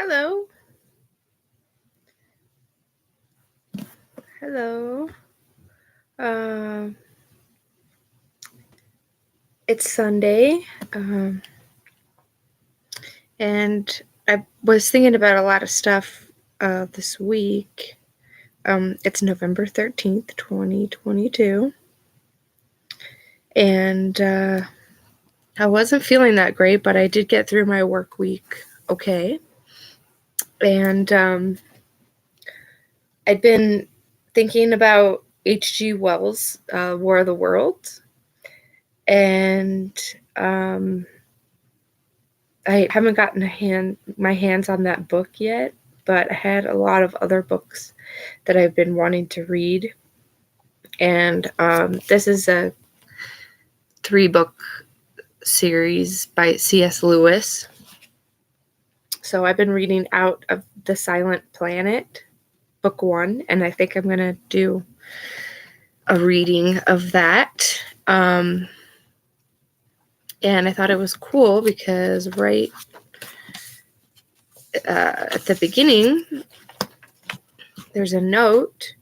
Hello. Hello. Um, it's Sunday, and I was thinking about a lot of stuff this week. It's November 13th, 2022, and I wasn't feeling that great, but I did get through my work week okay. And I'd been thinking about H.G. Wells' War of the Worlds, and I haven't gotten my hands on that book yet, but I had a lot of other books that I've been wanting to read. And this is a 3-book series by C.S. Lewis. So I've been reading Out of the Silent Planet, book 1, and I think I'm going to do a reading of that. And I thought it was cool because right at the beginning, there's a note.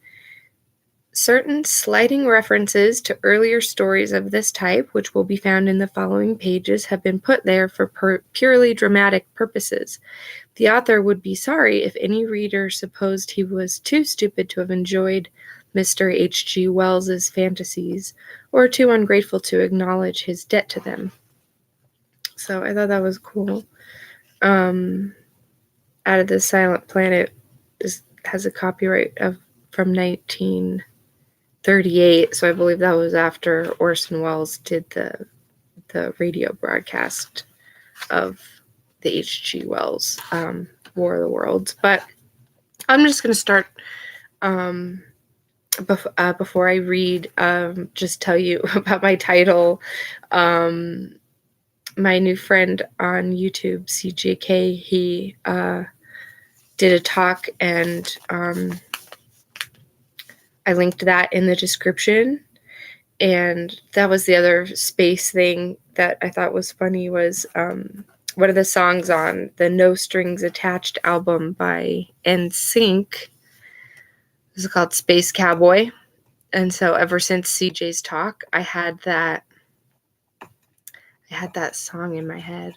Certain slighting references to earlier stories of this type, which will be found in the following pages, have been put there for purely dramatic purposes. The author would be sorry if any reader supposed he was too stupid to have enjoyed Mr. H.G. Wells's fantasies, or too ungrateful to acknowledge his debt to them. So I thought that was cool. Out of the Silent Planet has a copyright from 1938, so I believe that was after Orson Welles did the radio broadcast of the H.G. Wells War of the Worlds. But I'm just going to start before I read, just tell you about my title. My new friend on YouTube, CJK, he did a talk, and I linked that in the description. And that was the other space thing that I thought was funny was one of the songs on the No Strings Attached album by NSYNC. This is called Space Cowboy. And so ever since CJ's talk, I had that song in my head.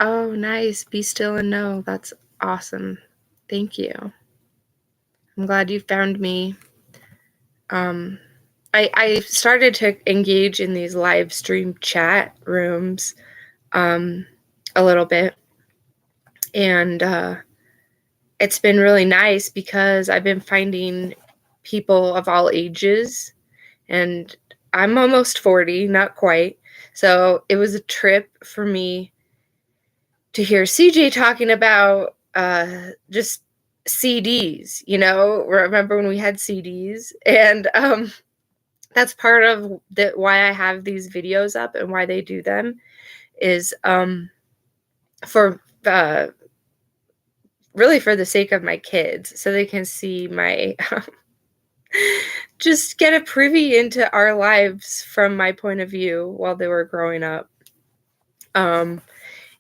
Oh, nice. Be Still and Know. That's awesome. Thank you. I'm glad you found me. I started to engage in these live stream chat rooms a little bit. And it's been really nice because I've been finding people of all ages. And I'm almost 40, not quite. So it was a trip for me to hear CJ talking about just CDs, remember when we had CDs? And that's part of why I have these videos up and why they do them is for really for the sake of my kids, so they can see my just get a privy into our lives from my point of view while they were growing up.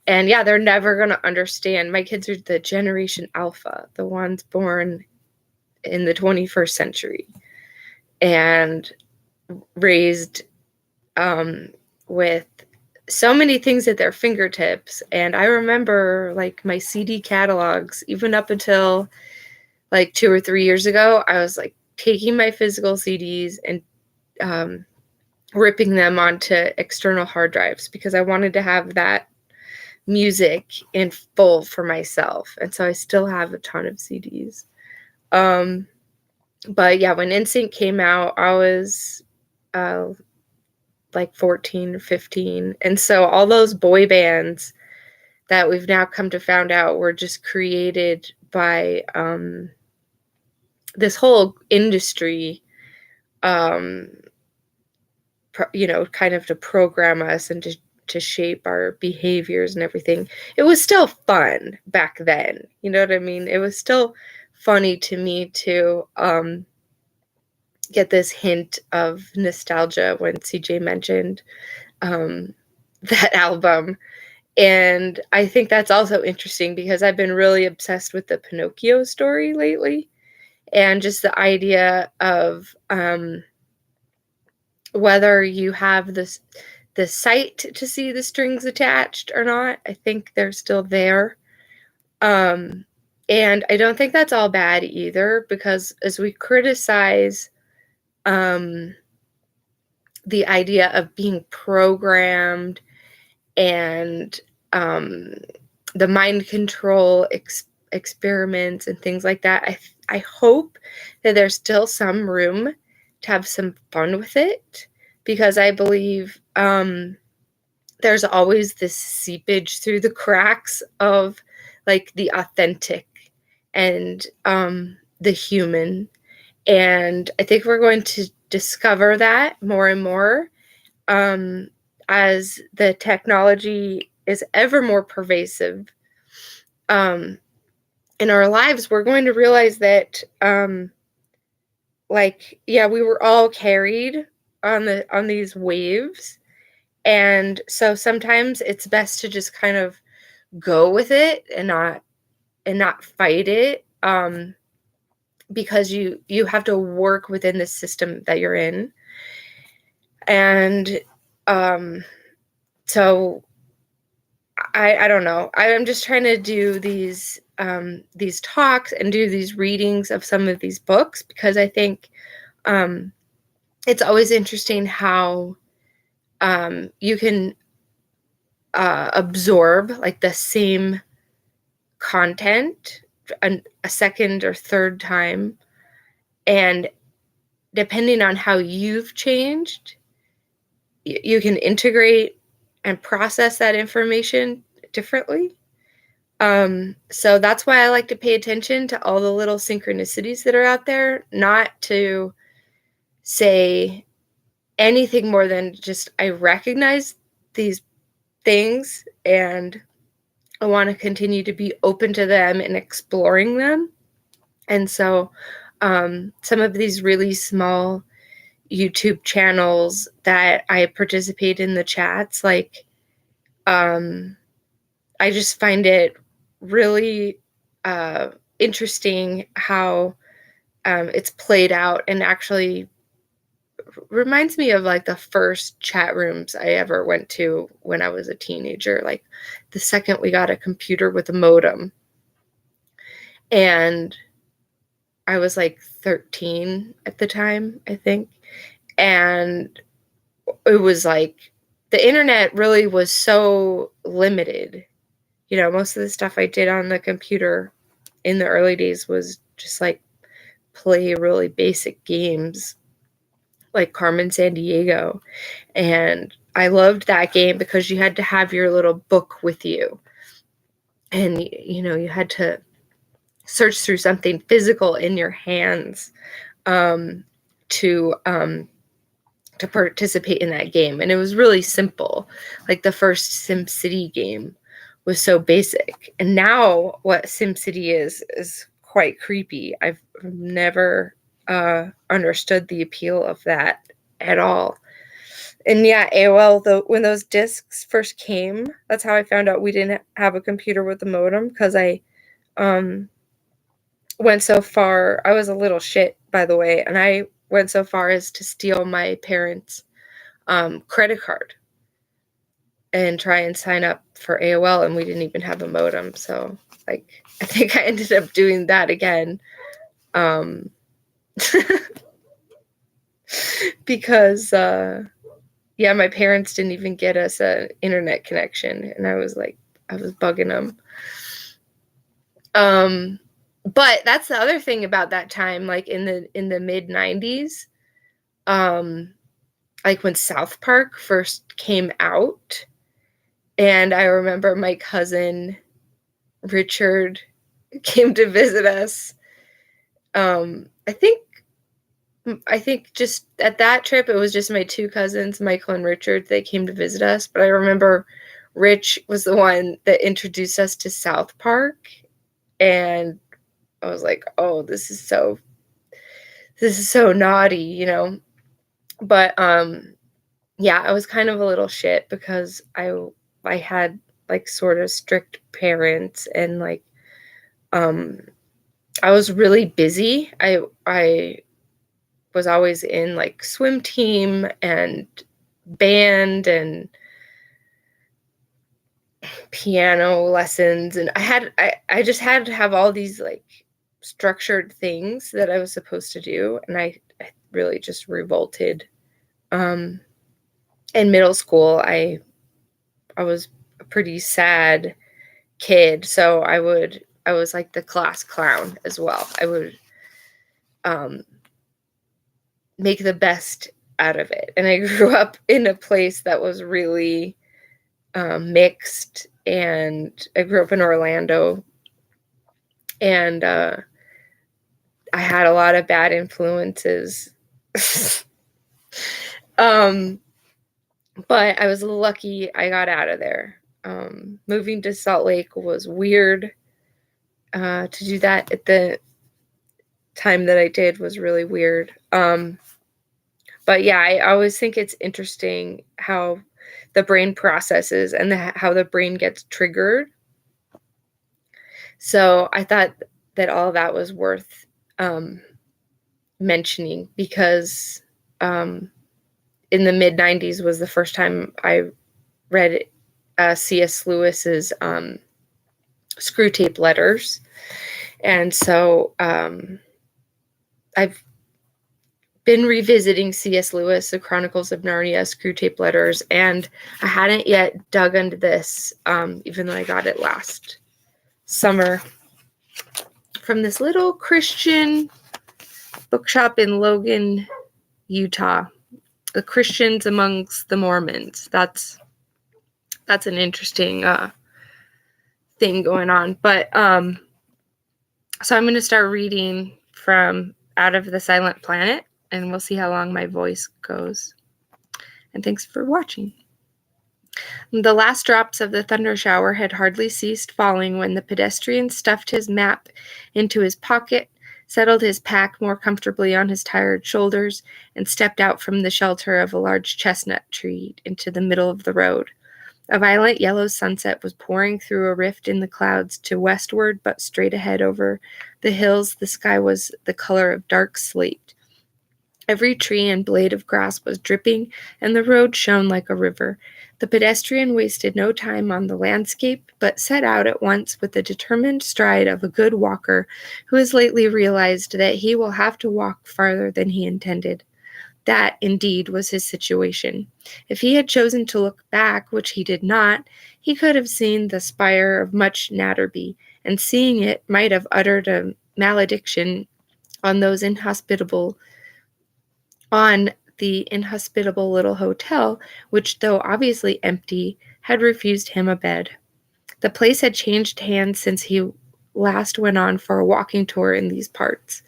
And yeah, they're never going to understand. My kids are the Generation Alpha, the ones born in the 21st century and raised with so many things at their fingertips. And I remember like my CD catalogs, even up until like 2 or 3 years ago, I was like taking my physical CDs and ripping them onto external hard drives because I wanted to have that music in full for myself. And so I still have a ton of CDs. But yeah, when NSYNC came out, I was like 14 or 15. And so all those boy bands that we've now come to find out were just created by this whole industry, kind of to program us and to shape our behaviors and everything. It was still fun back then. You know what I mean? It was still funny to me to get this hint of nostalgia when CJ mentioned that album. And I think that's also interesting because I've been really obsessed with the Pinocchio story lately, and just the idea of whether you have the sight to see the strings attached or not. I think they're still there. Um, and I don't think that's all bad either, because as we criticize um, the idea of being programmed and um, the mind control experiments and things like that, I hope that there's still some room to have some fun with it, because I believe there's always this seepage through the cracks of like the authentic and the human. And I think we're going to discover that more and more um, as the technology is ever more pervasive um, in our lives. We're going to realize that, yeah, we were all carried on these waves, and so sometimes it's best to just kind of go with it and not fight it, because you have to work within the system that you're in. And so I don't know. I'm just trying to do these talks and do these readings of some of these books, because I think it's always interesting how you can absorb like the same content a second or third time, and depending on how you've changed, you can integrate and process that information differently. So that's why I like to pay attention to all the little synchronicities that are out there, not to say anything more than just I recognize these things and I want to continue to be open to them and exploring them. And so some of these really small YouTube channels that I participate in the chats, like I just find it really interesting how it's played out, and actually reminds me of like the first chat rooms I ever went to when I was a teenager. Like the second we got a computer with a modem, and I was like 13 at the time, I think. And it was like the internet really was so limited. Most of the stuff I did on the computer in the early days was just like play really basic games like Carmen Sandiego. And I loved that game because you had to have your little book with you. And, you had to search through something physical in your hands to participate in that game. And it was really simple. Like the first SimCity game was so basic. And now what SimCity is quite creepy. I've never understood the appeal of that at all. And yeah, AOL, when those discs first came, that's how I found out we didn't have a computer with a modem, because I went so far. I was a little shit, by the way, and I went so far as to steal my parents' credit card and try and sign up for AOL, and we didn't even have a modem. So, I think I ended up doing that again. Because, yeah, my parents didn't even get us an internet connection, and I was bugging them. But that's the other thing about that time, like in the mid 90s, like when South Park first came out, and I remember my cousin Richard came to visit us. I think just at that trip, it was just my two cousins, Michael and Richard. They came to visit us, but I remember Rich was the one that introduced us to South Park, and I was like, "Oh, this is so naughty," But yeah, I was kind of a little shit because I had like sort of strict parents, and like I was really busy. I was always in like swim team and band and piano lessons, and I just had to have all these like structured things that I was supposed to do, and I really just revolted. In middle school, I was a pretty sad kid, so I was like the class clown as well. I would make the best out of it, and I grew up in a place that was really mixed, and I grew up in Orlando, and I had a lot of bad influences. But I was lucky I got out of there. Moving to Salt Lake was weird. To do that at the time that I did was really weird. But yeah, I always think it's interesting how the brain processes and how the brain gets triggered. So I thought that all that was worth mentioning, because in the mid-90s was the first time I read C.S. Lewis's Screw Tape Letters. And so I've been revisiting C.S. Lewis, The Chronicles of Narnia, Screw Tape Letters, and I hadn't yet dug into this, even though I got it last summer from this little Christian bookshop in Logan, Utah. The Christians Amongst the Mormons. That's an interesting thing going on. But so I'm going to start reading from Out of the Silent Planet, and we'll see how long my voice goes. And thanks for watching. The last drops of the thunder shower had hardly ceased falling when the pedestrian stuffed his map into his pocket, settled his pack more comfortably on his tired shoulders, and stepped out from the shelter of a large chestnut tree into the middle of the road. A violent yellow sunset was pouring through a rift in the clouds to westward, but straight ahead over the hills the sky was the color of dark slate. Every tree and blade of grass was dripping, and the road shone like a river. The pedestrian wasted no time on the landscape, but set out at once with the determined stride of a good walker who has lately realized that he will have to walk farther than he intended. That, indeed, was his situation. If he had chosen to look back, which he did not, he could have seen the spire of Much Natterby, and seeing it might have uttered a malediction on the inhospitable little hotel, which, though obviously empty, had refused him a bed. The place had changed hands since he last went on for a walking tour in these parts.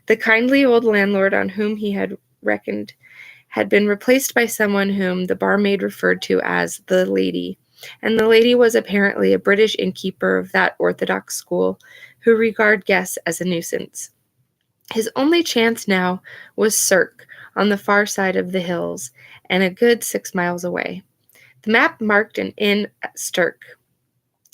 The kindly old landlord on whom he had reckoned had been replaced by someone whom the barmaid referred to as the lady, and the lady was apparently a British innkeeper of that orthodox school who regard guests as a nuisance. His only chance now was Cirque, on the far side of the hills, and a good 6 miles away. The map marked an inn at Stirk.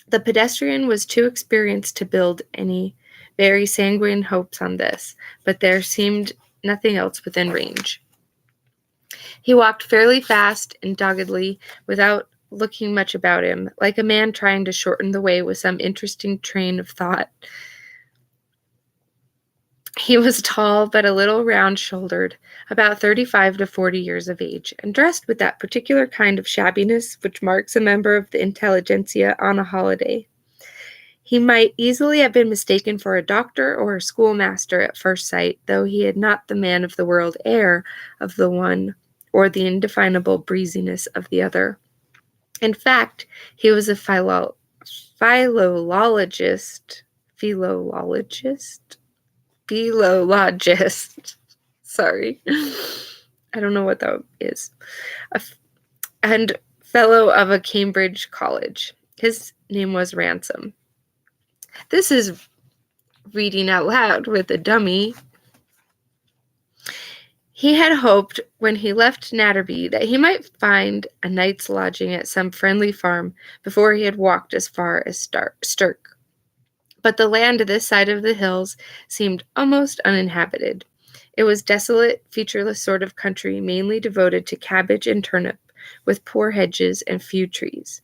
The pedestrian was too experienced to build any very sanguine hopes on this, but there seemed nothing else within range. He walked fairly fast and doggedly, without looking much about him, like a man trying to shorten the way with some interesting train of thought. He was tall, but a little round-shouldered, about 35 to 40 years of age, and dressed with that particular kind of shabbiness which marks a member of the intelligentsia on a holiday. He might easily have been mistaken for a doctor or a schoolmaster at first sight, though he had not the man-of-the-world air of the one or the indefinable breeziness of the other. In fact, he was a philologist. Sorry. I don't know what that is. And fellow of a Cambridge college. His name was Ransom. This is reading out loud with a dummy. He had hoped when he left Natterby that he might find a night's lodging at some friendly farm before he had walked as far as Stirk. But the land this side of the hills seemed almost uninhabited. It was desolate, featureless sort of country, mainly devoted to cabbage and turnip, with poor hedges and few trees.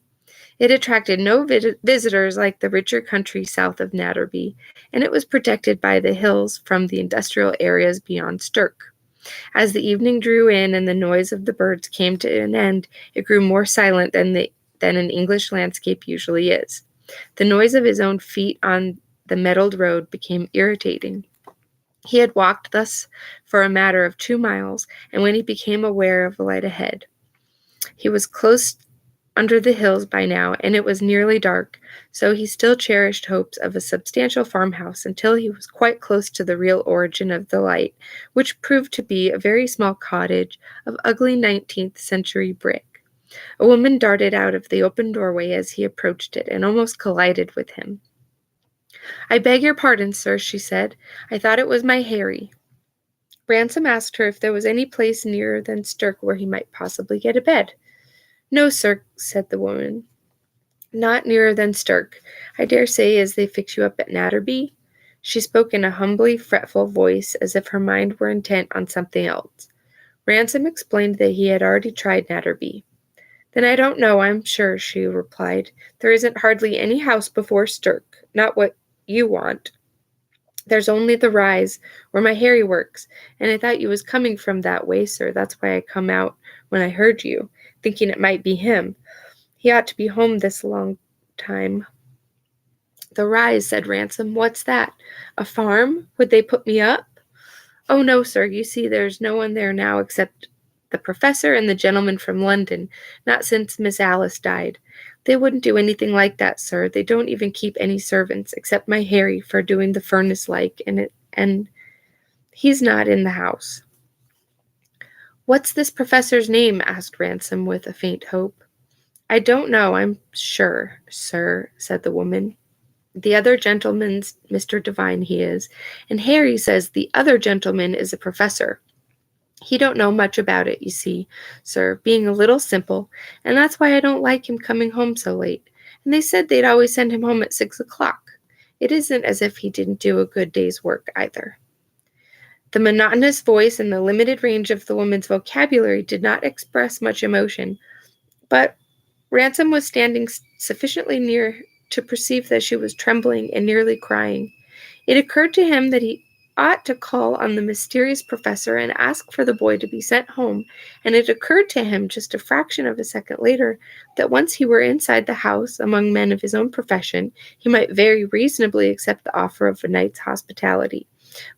It attracted no visitors like the richer country south of Natterby, and it was protected by the hills from the industrial areas beyond Stirk. As the evening drew in and the noise of the birds came to an end, it grew more silent than an English landscape usually is. The noise of his own feet on the metalled road became irritating. He had walked thus for a matter of 2 miles, and when he became aware of a light ahead, he was close under the hills by now, and it was nearly dark, so he still cherished hopes of a substantial farmhouse until he was quite close to the real origin of the light, which proved to be a very small cottage of ugly 19th century brick. A woman darted out of the open doorway as he approached it, and almost collided with him. "I beg your pardon, sir," she said. "I thought it was my Harry." Ransom asked her if there was any place nearer than Stirk where he might possibly get a bed. "No, sir," said the woman. "Not nearer than Stirk. I dare say as they fix you up at Natterby." She spoke in a humbly fretful voice, as if her mind were intent on something else. Ransom explained that he had already tried Natterby. "Then I don't know, I'm sure," she replied. "There isn't hardly any house before Stirk, not what you want. There's only the Rise, where my Harry works, and I thought you was coming from that way, sir. That's why I come out when I heard you, thinking it might be him. He ought to be home this long time." "The Rise," said Ransom. "What's that? A farm? Would they put me up?" "Oh, no, sir. You see, there's no one there now except the professor and the gentleman from London, not since Miss Alice died. They wouldn't do anything like that, sir. They don't even keep any servants, except my Harry for doing the furnace like, and he's not in the house." "What's this professor's name?" asked Ransom with a faint hope. "I don't know, I'm sure, sir," said the woman. "The other gentleman's Mr. Devine, he is, and Harry says the other gentleman is a professor. He don't know much about it, you see, sir, being a little simple, and that's why I don't like him coming home so late. And they said they'd always send him home at 6 o'clock. It isn't as if he didn't do a good day's work, either." The monotonous voice and the limited range of the woman's vocabulary did not express much emotion, but Ransom was standing sufficiently near to perceive that she was trembling and nearly crying. It occurred to him that he ought to call on the mysterious professor and ask for the boy to be sent home, and it occurred to him just a fraction of a second later that once he were inside the house among men of his own profession, he might very reasonably accept the offer of a night's hospitality.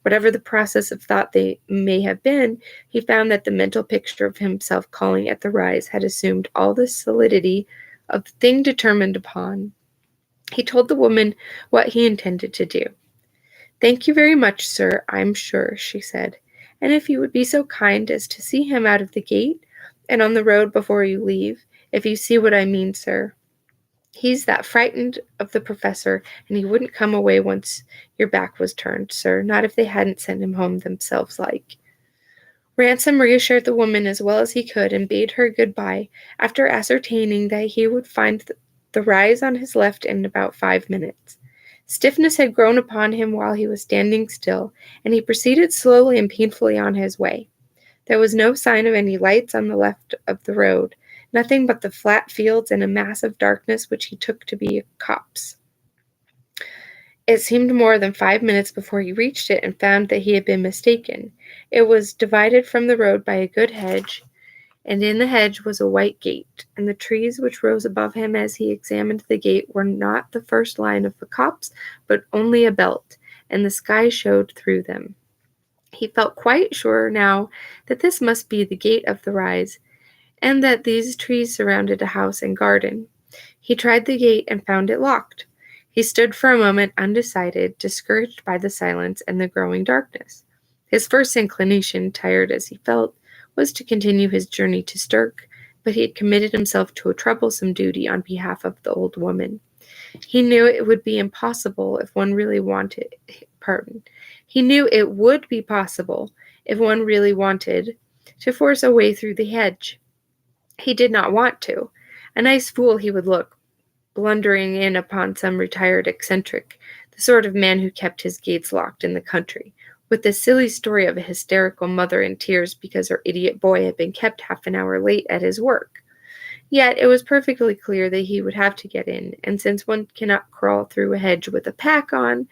Whatever the process of thought they may have been, he found that the mental picture of himself calling at the Rise had assumed all the solidity of the thing determined upon. He told the woman what he intended to do. "Thank you very much, sir, I'm sure," she said. "And if you would be so kind as to see him out of the gate, and on the road before you leave, if you see what I mean, sir. He's that frightened of the professor, and he wouldn't come away once your back was turned, sir, not if they hadn't sent him home themselves like." Ransom reassured the woman as well as he could, and bade her good-bye, after ascertaining that he would find the Rise on his left in about 5 minutes. Stiffness had grown upon him while he was standing still, and he proceeded slowly and painfully on his way. There was no sign of any lights on the left of the road, nothing but the flat fields and a mass of darkness which he took to be a copse. It seemed more than 5 minutes before he reached it and found that he had been mistaken. It was divided from the road by a good hedge, and in the hedge was a white gate, and the trees which rose above him as he examined the gate were not the first line of the copse, but only a belt, and the sky showed through them. He felt quite sure now that this must be the gate of the Rise, and that these trees surrounded a house and garden. He tried the gate and found it locked. He stood for a moment undecided, discouraged by the silence and the growing darkness. His first inclination, tired as he felt, was to continue his journey to Stirk, but he had committed himself to a troublesome duty on behalf of the old woman. He knew it would be impossible if one really wanted pardon. He knew it would be possible if one really wanted to force a way through the hedge. He did not want to. A nice fool he would look, blundering in upon some retired eccentric, the sort of man who kept his gates locked in the country, with the silly story of a hysterical mother in tears because her idiot boy had been kept half an hour late at his work. Yet it was perfectly clear that he would have to get in, and since one cannot crawl through a hedge with a pack on,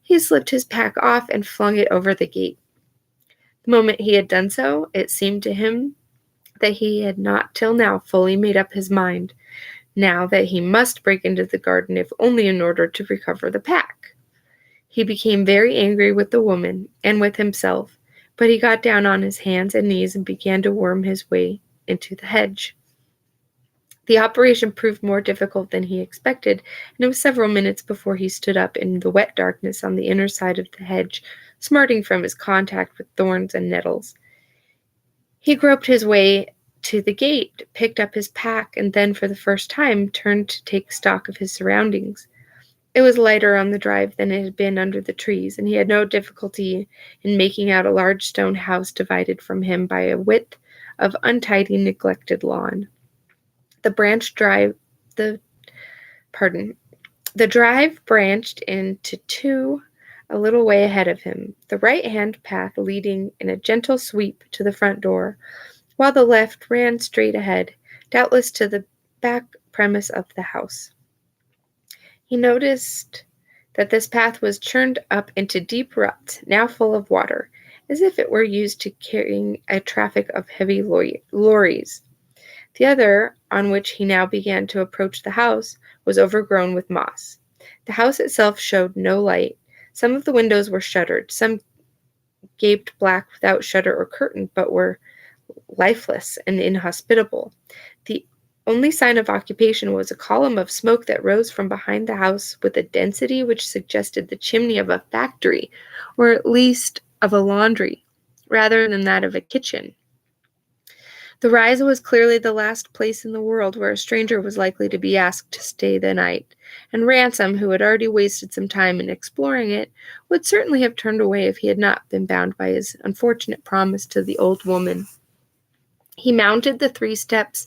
he slipped his pack off and flung it over the gate. The moment he had done so, it seemed to him that he had not till now fully made up his mind, now that he must break into the garden if only in order to recover the pack. He became very angry with the woman and with himself, but he got down on his hands and knees and began to worm his way into the hedge. The operation proved more difficult than he expected, and it was several minutes before he stood up in the wet darkness on the inner side of the hedge, smarting from his contact with thorns and nettles. He groped his way to the gate, picked up his pack, and then for the first time turned to take stock of his surroundings. It was lighter on the drive than it had been under the trees, and he had no difficulty in making out a large stone house divided from him by a width of untidy, neglected lawn. The drive branched into two a little way ahead of him, the right-hand path leading in a gentle sweep to the front door, while the left ran straight ahead, doubtless to the back premise of the house. He noticed that this path was churned up into deep ruts, now full of water, as if it were used to carrying a traffic of heavy lorries. The other, on which he now began to approach the house, was overgrown with moss. The house itself showed no light. Some of the windows were shuttered, some gaped black without shutter or curtain, but were lifeless and inhospitable. The only sign of occupation was a column of smoke that rose from behind the house with a density which suggested the chimney of a factory, or at least of a laundry, rather than that of a kitchen. The rise was clearly the last place in the world where a stranger was likely to be asked to stay the night, and Ransom, who had already wasted some time in exploring it, would certainly have turned away if he had not been bound by his unfortunate promise to the old woman. He mounted the 3 steps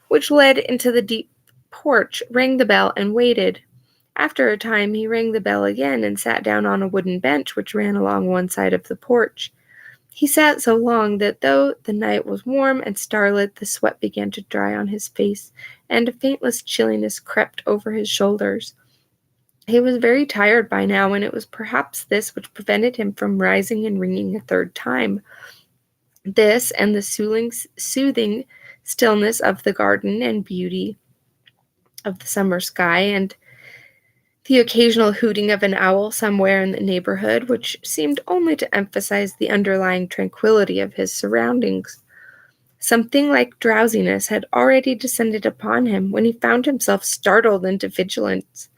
which led into the deep porch, rang the bell, and waited. After a time he rang the bell again and sat down on a wooden bench which ran along one side of the porch. He sat so long that though the night was warm and starlit, the sweat began to dry on his face, and a faintless chilliness crept over his shoulders. He was very tired by now, and it was perhaps this which prevented him from rising and ringing a 3rd time. This and the soothing stillness of the garden and beauty of the summer sky, and the occasional hooting of an owl somewhere in the neighborhood, which seemed only to emphasize the underlying tranquility of his surroundings. Something like drowsiness had already descended upon him when he found himself startled into vigilance.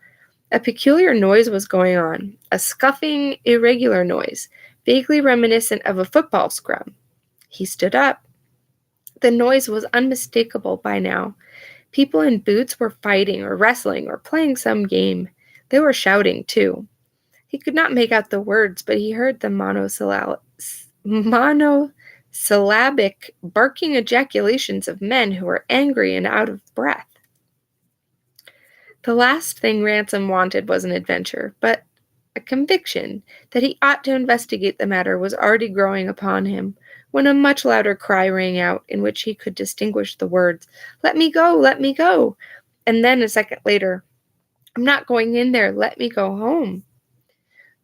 A peculiar noise was going on, a scuffing, irregular noise, vaguely reminiscent of a football scrum. He stood up. The noise was unmistakable by now. People in boots were fighting or wrestling or playing some game. They were shouting, too. He could not make out the words, but he heard the monosyllabic barking ejaculations of men who were angry and out of breath. The last thing Ransom wanted was an adventure, but a conviction that he ought to investigate the matter was already growing upon him, when a much louder cry rang out, in which he could distinguish the words, "Let me go, let me go," and then a second later, "I'm not going in there, let me go home."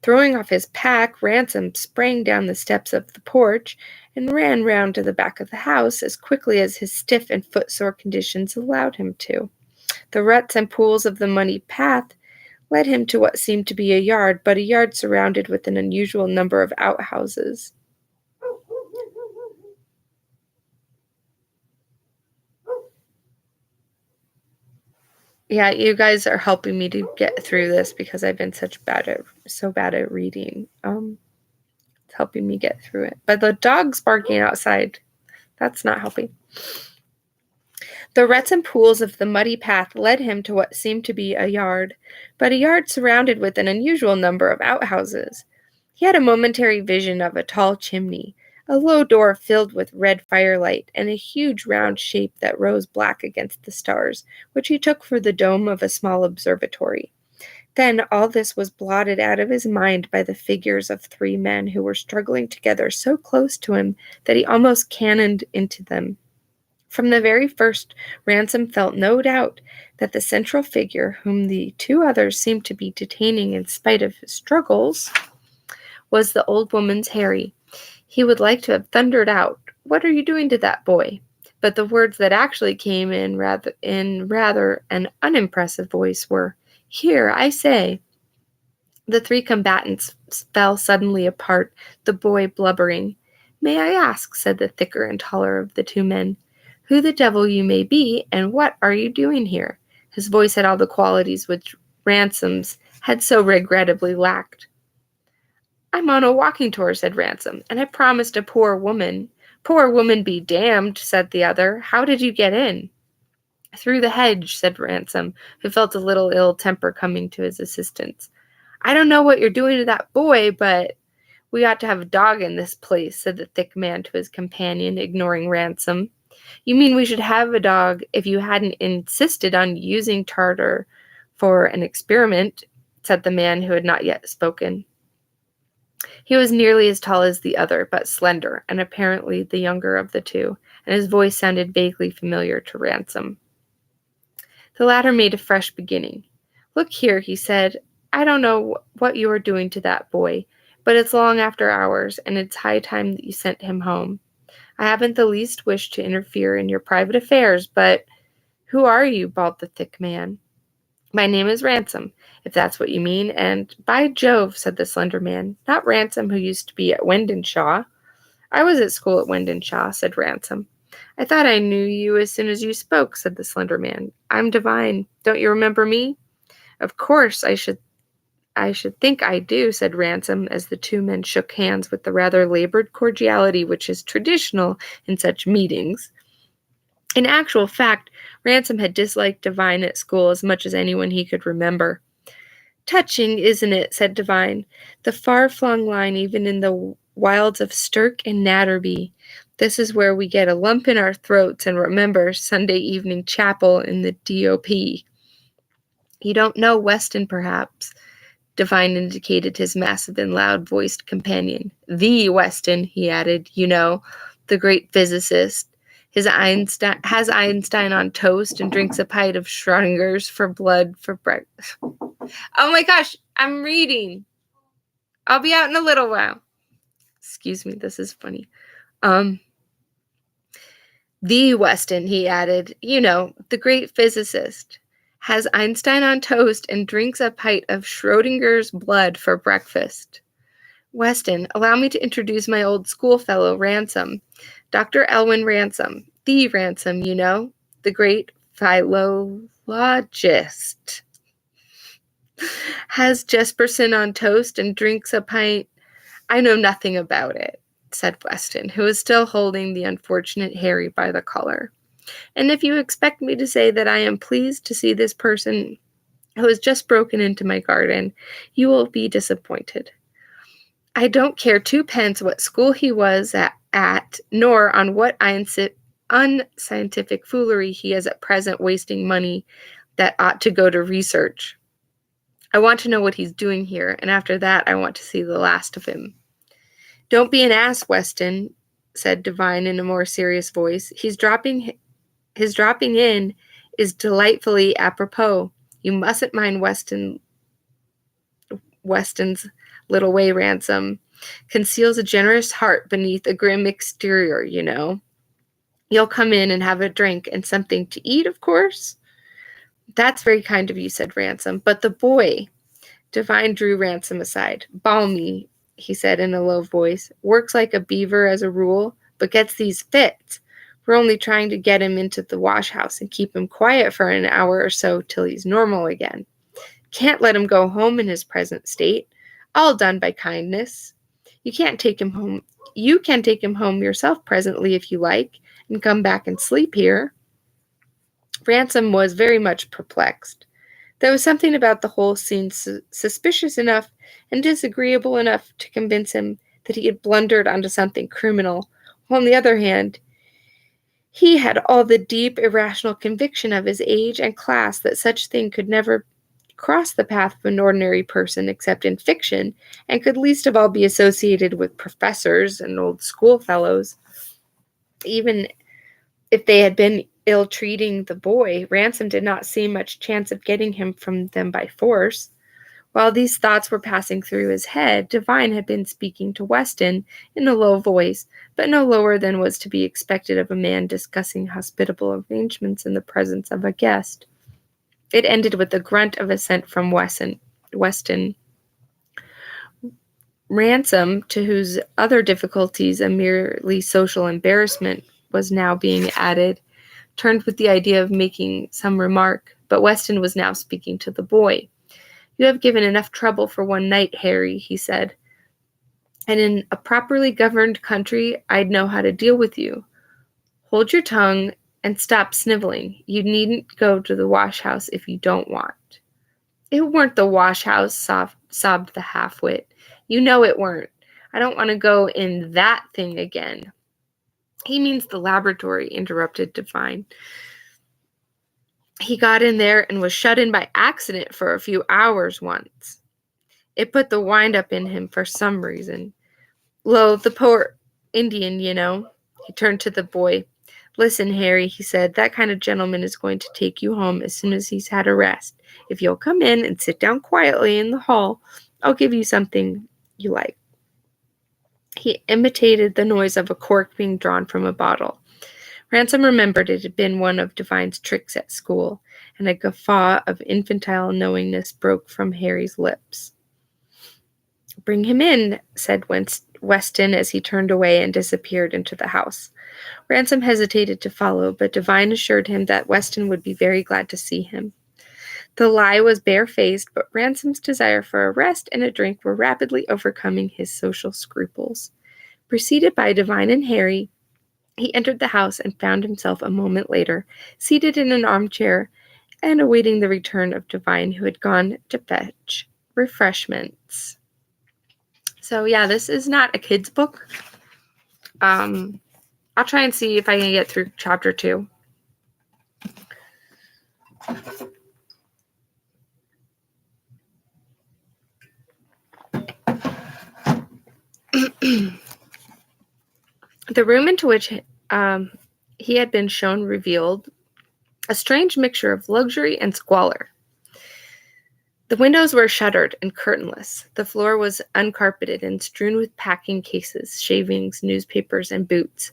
Throwing off his pack, Ransom sprang down the steps of the porch and ran round to the back of the house as quickly as his stiff and footsore conditions allowed him to. The ruts and pools of the muddy path led him to what seemed to be a yard, but a yard surrounded with an unusual number of outhouses. Yeah, you guys are helping me to get through this because I've been so bad at reading. It's helping me get through it. But the dog's barking outside. That's not helping. The ruts and pools of the muddy path led him to what seemed to be a yard, but a yard surrounded with an unusual number of outhouses. He had a momentary vision of a tall chimney, a low door filled with red firelight, and a huge round shape that rose black against the stars, which he took for the dome of a small observatory. Then all this was blotted out of his mind by the figures of three men who were struggling together so close to him that he almost cannoned into them. From the very first, Ransom felt no doubt that the central figure, whom the two others seemed to be detaining in spite of his struggles, was the old woman's Harry. He would like to have thundered out, "What are you doing to that boy?" But the words that actually came in rather an unimpressive voice were, "Here, I say." The three combatants fell suddenly apart, the boy blubbering. "May I ask," said the thicker and taller of the two men, "who the devil you may be, and what are you doing here?" His voice had all the qualities which Ransom's had so regrettably lacked. "I'm on a walking tour," said Ransom, "and I promised a poor woman." "Poor woman be damned," said the other. "How did you get in?" "Through the hedge," said Ransom, who felt a little ill temper coming to his assistance. "I don't know what you're doing to that boy, but we ought to have a dog in this place," said the thick man to his companion, ignoring Ransom. "You mean we should have a dog if you hadn't insisted on using Tartar for an experiment," said the man who had not yet spoken. He was nearly as tall as the other, but slender, and apparently the younger of the two, and his voice sounded vaguely familiar to Ransom. The latter made a fresh beginning. "Look here," he said, "I don't know what you are doing to that boy, but it's long after hours, and it's high time that you sent him home. I haven't the least wish to interfere in your private affairs, but—" "Who are you?" bawled the thick man. "My name is Ransom, if that's what you mean, and—" "By Jove," said the slender man, "not Ransom who used to be at Wendenshaw." "I was at school at Wendenshaw," said Ransom. "I thought I knew you as soon as you spoke," said the slender man. "I'm Devine. Don't you remember me?" "Of course, I should think I do," said Ransom, as the two men shook hands with the rather labored cordiality which is traditional in such meetings. In actual fact, Ransom had disliked Devine at school as much as anyone he could remember. "Touching, isn't it?" said Devine. "The far-flung line even in the wilds of Stirk and Natterby. This is where we get a lump in our throats and remember Sunday evening chapel in the D.O.P. You don't know Weston, perhaps?" Devine indicated his massive and loud-voiced companion. "The Weston," he added, "you know, the great physicist. Has Einstein on toast and drinks a pint of Schrodinger's for blood for breakfast." Oh my gosh, I'm reading. I'll be out in a little while. Excuse me, this is funny. The Weston, he added, you know, the great physicist. Has Einstein on toast and drinks a pint of Schrodinger's blood for breakfast. "Weston, allow me to introduce my old schoolfellow, Ransom. Dr. Elwyn Ransom. The Ransom, you know. The great philologist. Has Jesperson on toast and drinks a pint—" "I know nothing about it," said Weston, who was still holding the unfortunate Harry by the collar. "And if you expect me to say that I am pleased to see this person who has just broken into my garden, you will be disappointed. I don't care twopence what school he was at nor on what unscientific foolery he is at present wasting money that ought to go to research. I want to know what he's doing here, and after that I want to see the last of him." "Don't be an ass, Weston," said Devine in a more serious voice. His dropping in is delightfully apropos. You mustn't mind Weston's little way, Ransom. Conceals a generous heart beneath a grim exterior, you know. You'll come in and have a drink and something to eat, of course?" "That's very kind of you," said Ransom. "But the boy—" Devine drew Ransom aside. "Balmy," he said in a low voice. "Works like a beaver as a rule, but gets these fits. We're only trying to get him into the wash-house and keep him quiet for an hour or so till he's normal again. Can't let him go home in his present state. All done by kindness. You can take him home yourself presently if you like, and come back and sleep here." Ransom was very much perplexed. There was something about the whole scene suspicious enough and disagreeable enough to convince him that he had blundered onto something criminal, while on the other hand, he had all the deep, irrational conviction of his age and class that such thing could never cross the path of an ordinary person except in fiction, and could least of all be associated with professors and old schoolfellows. Even if they had been ill-treating the boy, Ransom did not see much chance of getting him from them by force. While these thoughts were passing through his head, Devine had been speaking to Weston in a low voice, but no lower than was to be expected of a man discussing hospitable arrangements in the presence of a guest. It ended with a grunt of assent from Weston. Ransom, to whose other difficulties a merely social embarrassment was now being added, turned with the idea of making some remark, but Weston was now speaking to the boy. "You have given enough trouble for one night, Harry," he said, "and in a properly governed country I'd know how to deal with you. Hold your tongue and stop sniveling. You needn't go to the wash-house if you don't want." "It weren't the wash-house," sobbed the half-wit. "You know it weren't. I don't want to go in that thing again." "He means the laboratory," interrupted Devine. "He got in there and was shut in by accident for a few hours once. It put the wind-up in him for some reason. Lo, the poor Indian, you know." He turned to the boy. "Listen, Harry," he said, "that kind of gentleman is going to take you home as soon as he's had a rest. If you'll come in and sit down quietly in the hall, I'll give you something you like." He imitated the noise of a cork being drawn from a bottle. Ransom remembered it had been one of Devine's tricks at school, and a guffaw of infantile knowingness broke from Harry's lips. "Bring him in," said Weston as he turned away and disappeared into the house. Ransom hesitated to follow, but Devine assured him that Weston would be very glad to see him. The lie was barefaced, but Ransom's desire for a rest and a drink were rapidly overcoming his social scruples. Preceded by Devine and Harry, he entered the house and found himself a moment later seated in an armchair and awaiting the return of Devine, who had gone to fetch refreshments. So yeah, this is not a kid's book. I'll try and see if I can get through chapter 2. The room into which he had been shown revealed a strange mixture of luxury and squalor. The windows were shuttered and curtainless. The floor was uncarpeted and strewn with packing cases, shavings, newspapers, and boots.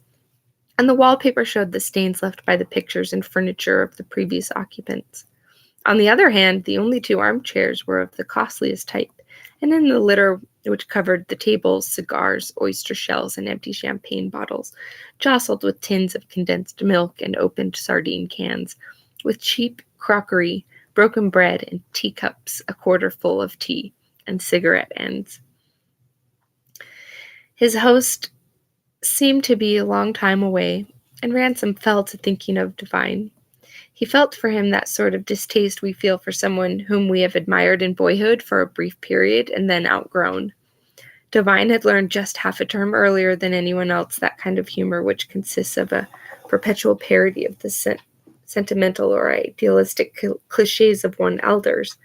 And the wallpaper showed the stains left by the pictures and furniture of the previous occupants. On the other hand, the only 2 armchairs were of the costliest type, and in the litter which covered the tables, cigars, oyster shells, and empty champagne bottles, jostled with tins of condensed milk and opened sardine cans, with cheap crockery, broken bread, and teacups a quarter full of tea, and cigarette ends. His host seemed to be a long time away, and Ransom fell to thinking of Devine. He felt for him that sort of distaste we feel for someone whom we have admired in boyhood for a brief period and then outgrown. Devine had learned just half a term earlier than anyone else that kind of humor which consists of a perpetual parody of the sentimental or idealistic cliches of one's elders.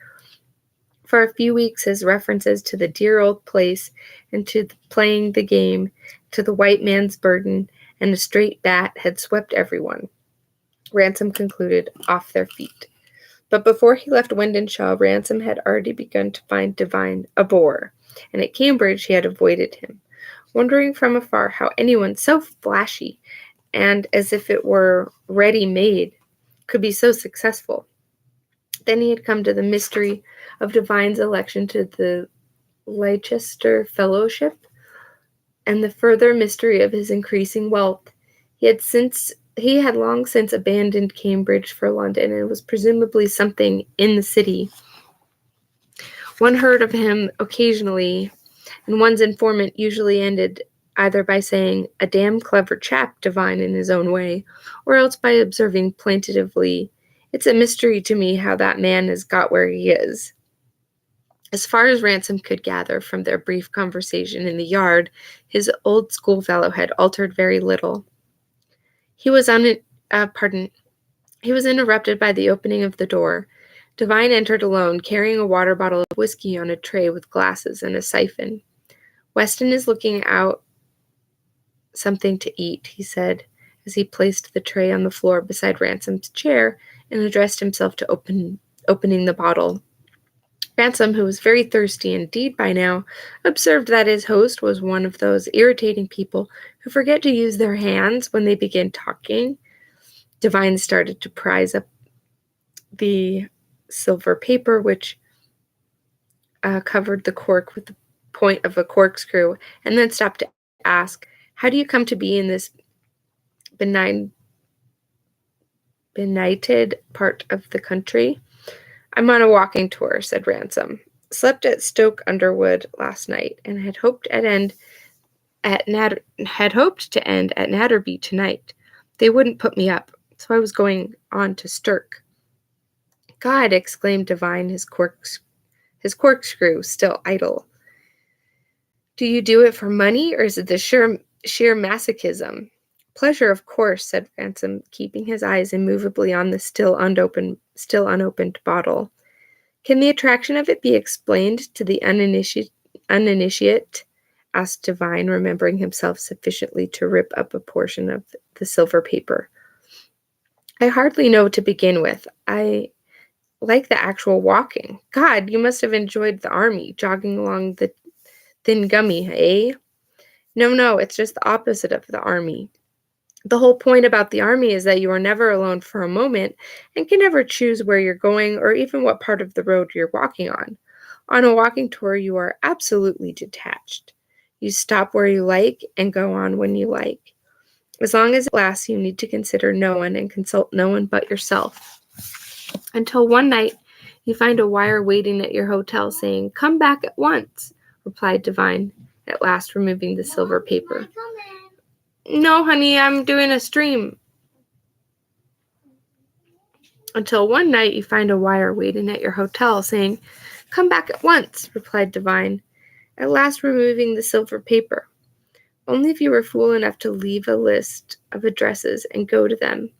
For a few weeks, his references to the dear old place and to playing the game, to the white man's burden, and a straight bat had swept everyone, Ransom concluded, off their feet. But before he left Wyndenshaw, Ransom had already begun to find Devine a bore, and at Cambridge he had avoided him, wondering from afar how anyone so flashy and as if it were ready-made could be so successful. Then he had come to the mystery of Devine's election to the Leicester Fellowship, and the further mystery of his increasing wealth. He had long since abandoned Cambridge for London, and was presumably something in the city. One heard of him occasionally, and one's informant usually ended either by saying, "A damn clever chap, Devine, in his own way," or else by observing plaintively, "It's a mystery to me how that man has got where he is." As far as Ransom could gather from their brief conversation in the yard, his old schoolfellow had altered very little. He was He was interrupted by the opening of the door. Devine entered alone, carrying a water bottle of whiskey on a tray with glasses and a siphon. "Weston is looking out something to eat," he said, as he placed the tray on the floor beside Ransom's chair and addressed himself to opening the bottle. Ransom, who was very thirsty indeed by now, observed that his host was one of those irritating people who forget to use their hands when they begin talking. Devine started to prise up the silver paper, which covered the cork with the point of a corkscrew, and then stopped to ask, "How do you come to be in this benighted part of the country?" "I'm on a walking tour," said Ransom. "Slept at Stoke Underwood last night, and had hoped to end at Natterby tonight. They wouldn't put me up, so I was going on to Stirk." "God!" exclaimed Devine, his corkscrew still idle. "Do you do it for money, or is it the sheer masochism?" "Pleasure, of course," said Ransom, keeping his eyes immovably on the still unopened bottle. "Can the attraction of it be explained to the uninitiate?" asked Devine, remembering himself sufficiently to rip up a portion of the silver paper. "I hardly know to begin with. I like the actual walking. God, you must have enjoyed the army, jogging along the thin gummy, eh?" No, it's just the opposite of the army. The whole point about the army is that you are never alone for a moment and can never choose where you're going or even what part of the road you're walking on. On a walking tour, you are absolutely detached. You stop where you like and go on when you like. As long as it lasts, you need to consider no one and consult no one but yourself. Until one night, you find a wire waiting at your hotel saying, "Come back at once," replied Devine, at last removing the silver paper. "No, honey, I'm doing a stream." Until one night you find a wire waiting at your hotel saying, "Come back at once," replied Devine, at last removing the silver paper. "Only if you were fool enough to leave a list of addresses and go to them.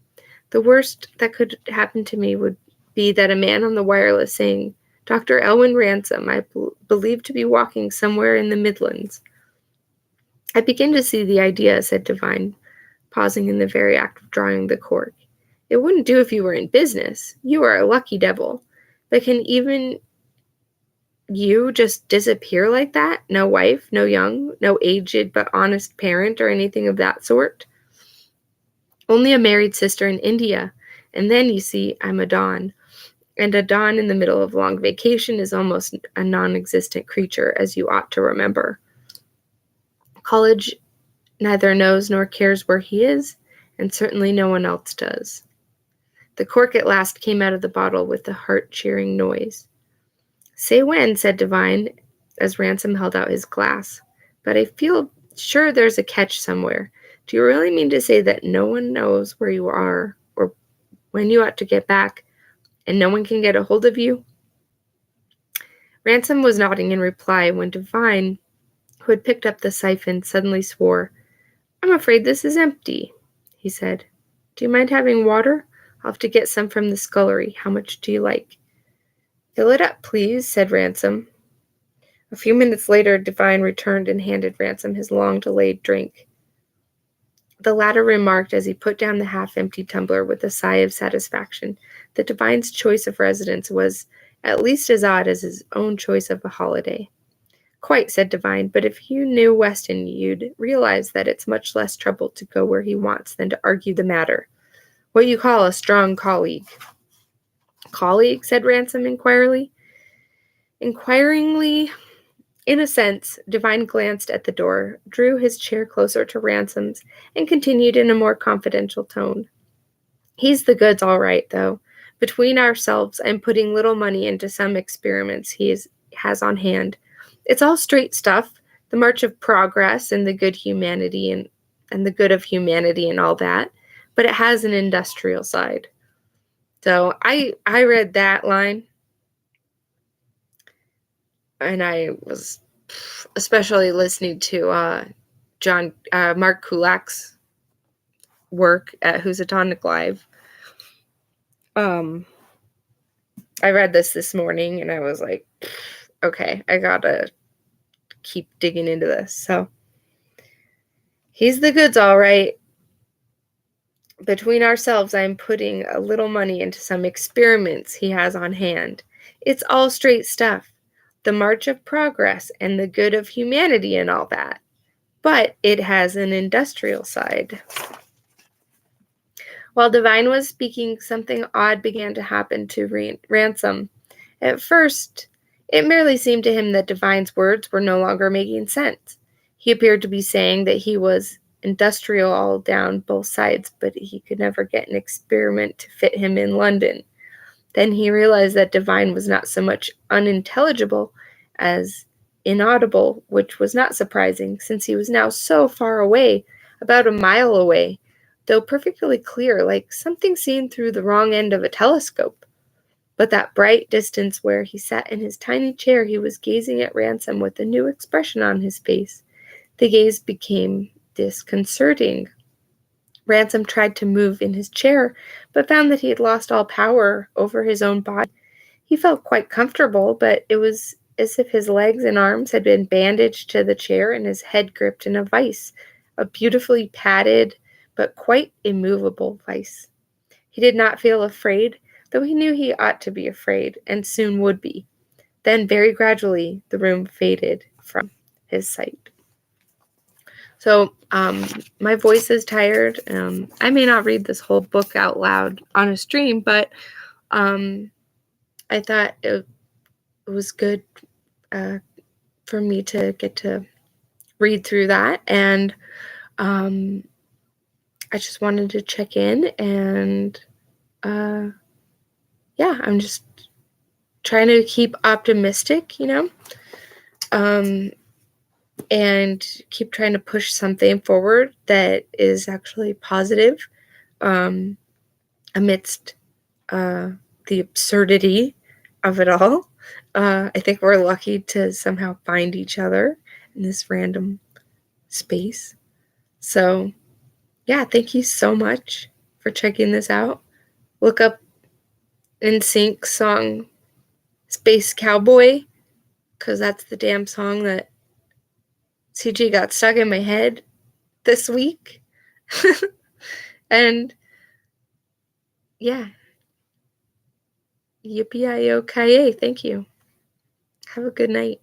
The worst that could happen to me would be that a man on the wireless saying, 'Dr. Elwyn Ransom, I believe to be walking somewhere in the Midlands.'" "I begin to see the idea," said Devine, pausing in the very act of drawing the cork. "It wouldn't do if you were in business. You are a lucky devil. But can even you just disappear like that? No wife, no young, no aged but honest parent or anything of that sort?" "Only a married sister in India. And then, you see, I'm a Don. And a Don in the middle of a long vacation is almost a non-existent creature, as you ought to remember. College neither knows nor cares where he is, and certainly no one else does." The cork at last came out of the bottle with a heart-cheering noise. "Say when," said Devine, as Ransom held out his glass. "But I feel sure there's a catch somewhere. Do you really mean to say that no one knows where you are, or when you ought to get back, and no one can get a hold of you?" Ransom was nodding in reply when Devine, who had picked up the siphon, suddenly swore. "I'm afraid this is empty," he said. "Do you mind having water? I'll have to get some from the scullery. How much do you like?" "Fill it up, please," said Ransom. A few minutes later, Devine returned and handed Ransom his long-delayed drink. The latter remarked as he put down the half-empty tumbler with a sigh of satisfaction that Devine's choice of residence was at least as odd as his own choice of a holiday. "Quite," said Devine, "but if you knew Weston, you'd realize that it's much less trouble to go where he wants than to argue the matter. What you call a strong colleague." "Colleague?" said Ransom inquiringly. In a sense, Devine glanced at the door, drew his chair closer to Ransom's, and continued in a more confidential tone. "He's the goods all right, though. Between ourselves, I'm putting little money into some experiments has on hand. It's all straight stuff, the march of progress and the good humanity and the good of humanity and all that, but it has an industrial side." So I read that line. and I was especially listening to Mark Kulak's work at Housatonic Live. I read this morning, and I was like, okay, I gotta keep digging into this. So he's the goods, all right. Between ourselves, I'm putting a little money into some experiments he has on hand. It's all straight stuff. The march of progress and the good of humanity and all that. But it has an industrial side. While Divine was speaking, something odd began to happen to Ransom. At first, it merely seemed to him that Divine's words were no longer making sense. He appeared to be saying that he was industrial all down both sides, but he could never get an experiment to fit him in London. Then he realized that Divine was not so much unintelligible as inaudible, which was not surprising, since he was now so far away, about a mile away, though perfectly clear, like something seen through the wrong end of a telescope. But that bright distance where he sat in his tiny chair, he was gazing at Ransom with a new expression on his face. The gaze became disconcerting. Ransom tried to move in his chair, but found that he had lost all power over his own body. He felt quite comfortable, but it was as if his legs and arms had been bandaged to the chair and his head gripped in a vice, a beautifully padded but quite immovable vice. He did not feel afraid, though he knew he ought to be afraid, and soon would be. Then, very gradually, the room faded from his sight. So, my voice is tired. I may not read this whole book out loud on a stream, but I thought it was good for me to get to read through that, and I just wanted to check in, and I'm just trying to keep optimistic, and keep trying to push something forward that is actually positive amidst the absurdity of it all. I think we're lucky to somehow find each other in this random space. So, thank you so much for checking this out. Look up NSYNC song Space Cowboy, because that's the damn song that CG got stuck in my head this week. And yippee-i-o-ki-yay, thank you. Have a good night.